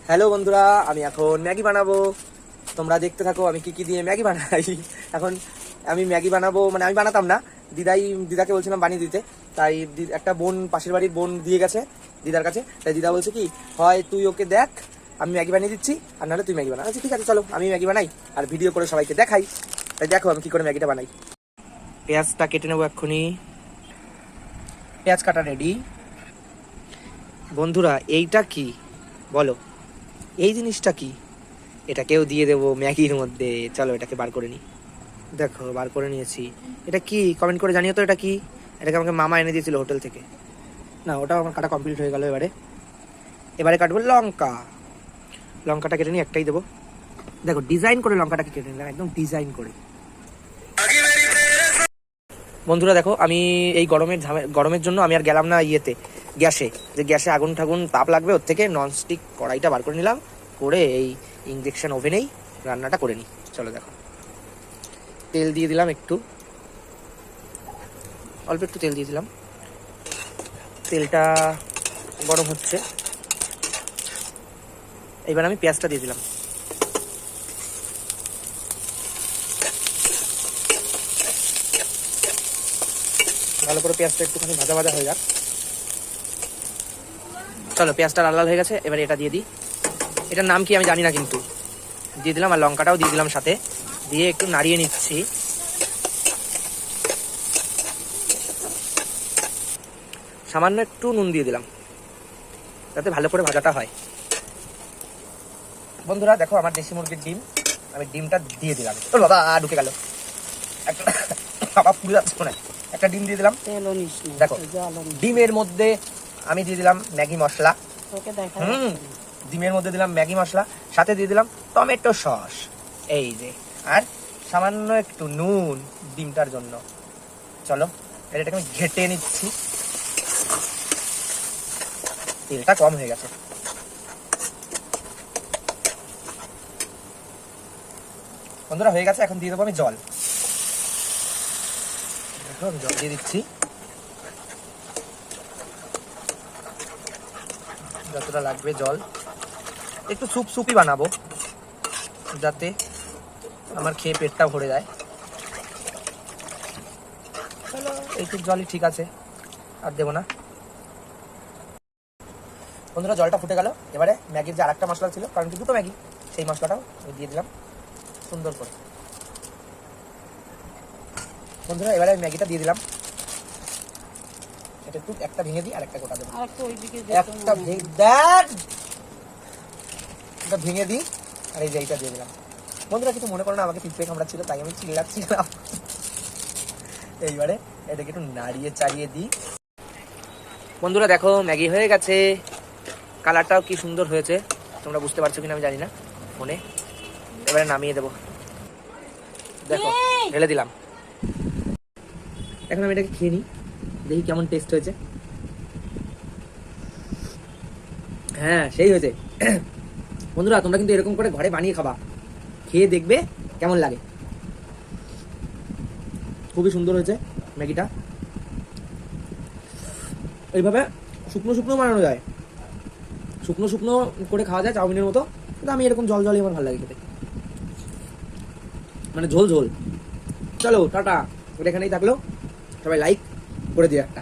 Hello বন্ধুরা, আমি এখন ম্যাগি বানাবো। তোমরা দেখতে থাকো আমি কি কি দিয়ে ম্যাগি বানাই। এখন আমি ম্যাগি বানাবো, মানে আমি বানাতাম না, দিদাকে বলছিলাম বানিয়ে দিতে। তাই একটা বোন, পাশের বাড়ির বোন দিয়ে গেছে দিদার কাছে। তাই দিদা বলছে কি, হয় তুই ওকে দেখ আমি ম্যাগি বানিয়ে দিচ্ছি, আর নাহলে তুই ম্যাগি বানা। আচ্ছা ঠিক আছে, চলো আমি ম্যাগি বানাই আর ভিডিও করে সবাইকে দেখাই। তাই দেখো আমি কি করে ম্যাগিটা বানাই। পেঁয়াজটা কেটে নেবো এক্ষুনি। পেঁয়াজ কাটা রেডি। বন্ধুরা এইটা কি বলো, এই জিনিসটা কি? এটাকেও দিয়ে দেবো ম্যাগির মধ্যে। চলো এটাকে বার করে নিই। দেখো বার করে নিয়েছি। এটা কি কমেন্ট করে জানিও তো এটা কি। এটাকে আমাকে মামা এনে দিয়েছিল হোটেল থেকে। না, ওটাও আমার কাটা কমপ্লিট হয়ে গেল। এবারে কাটবো লঙ্কা। লঙ্কাটা কেটে নিই, একটাই দেবো। দেখো ডিজাইন করে লঙ্কাটাকে কেটে নিলাম, একদম ডিজাইন করে। বন্ধুরা দেখো, আমি এই গরমের জন্য আমি আর গেলাম না গ্যাসে, যে গ্যাসে আগুন ঠাগুন তাপ লাগবে, ওর থেকে ননস্টিক কড়াইটা বার করে নিলাম, করে এই ইন্ডাকশন ওভেনেই রান্নাটা করে নিই। চলো দেখো, তেল দিয়ে দিলাম একটু, অল্প একটু তেল দিয়ে দিলাম। তেলটা গরম হচ্ছে, এবার আমি পেঁয়াজটা দিয়ে দিলাম। ভালো করে পেঁয়াজটা একটুখানি ভাজা ভাজা হয়ে যাক। চলো পেঁয়াজটা লাল লাল হয়ে গেছে, এবার এটা দিয়ে দিই। এটার নাম কি আমি জানি না, কিন্তু দিয়ে দিলাম। আর লঙ্কাটাও দিয়ে দিলাম সাথে, দিয়ে একটু নাড়িয়ে নিচ্ছি। সামান্য একটু নুন দিয়ে দিলাম, যাতে ভালো করে ভাজাটা হয়। বন্ধুরা দেখো, আমার দেশি মুরগির ডিম, আমি ডিমটা দিয়ে দিলাম। ও বাবা, ঢুকে গেল একটা, বাবা পুড়ে যাচ্ছে মনে হয়। একটা ডিম দিয়ে দিলাম। দেখো ডিমের মধ্যে আমি দিয়ে দিলাম ম্যাগি মশলা। ডিমের মধ্যে দিলাম ম্যাগি মশলা, সাথে দিয়ে দিলাম টমেটো সস, এই যে, আর সামান্য একটু নুন ডিমটার জন্য। চলো এটাকে আমি ঘেটে নিচ্ছি। তেলটা কম হয়ে গেছে। বন্ধুরা হয়ে গেছে, এখন দিয়ে দেবো আমি জল। আমি জল দিয়ে দিচ্ছি, যতটা লাগবে জল। একটু সুপি বানাবো, যাতে আমার খেয়ে পেটটা ভরে যায়। চলো এইটুক জলই ঠিক আছে, আর দেবো না। বন্ধুরা জলটা ফুটে গেল, এবারে ম্যাগির যে আরেকটা মশলা ছিল, কারণ কি দুটো ম্যাগি, সেই মশলাটাও দিয়ে দিলাম সুন্দর করে। বন্ধুরা এবারে ম্যাগিটা দিয়ে দিলাম। এটা একটু একটা ভেঙে দিই, আর একটা গোটা দেবো। একটা ভেঙে দিই, আর এই যে এইটা দিয়ে দিলাম। বন্ধুরা কিছু মনে করো না, আমাকে পিঁপড়ে কামড়াচ্ছিল তাই আমি চিল্লাচ্ছিলাম। এইবারে এটাকে একটু নাড়িয়ে চাড়িয়ে দিই। বন্ধুরা দেখো ম্যাগি হয়ে গেছে, কালারটাও কি সুন্দর হয়েছে, তোমরা বুঝতে পারছো কিনা আমি জানি না ফোনে। এবারে নামিয়ে দেবো। দেখো ঢেলে দিলাম। এখন আমি এটাকে খেয়ে নিই, দেখি কেমন টেস্ট হয়েছে। হ্যাঁ সেই হয়েছে। বন্ধুরা তোমরা কিন্তু এরকম করে ঘরে বানিয়ে খাবা, খেয়ে দেখবে কেমন লাগে। খুবই সুন্দর হয়েছে ম্যাগিটা। এইভাবে শুকনো শুকনো বানানো যায়, শুকনো শুকনো করে খাওয়া যায় চাউমিনের মতো, কিন্তু আমি এরকম জল জলই আমার ভালো লাগে খেতে, মানে ঝোল ঝোল। চলো টাটা, ওটা এখানেই থাকলো, সবাই লাইক করে দিও একটা।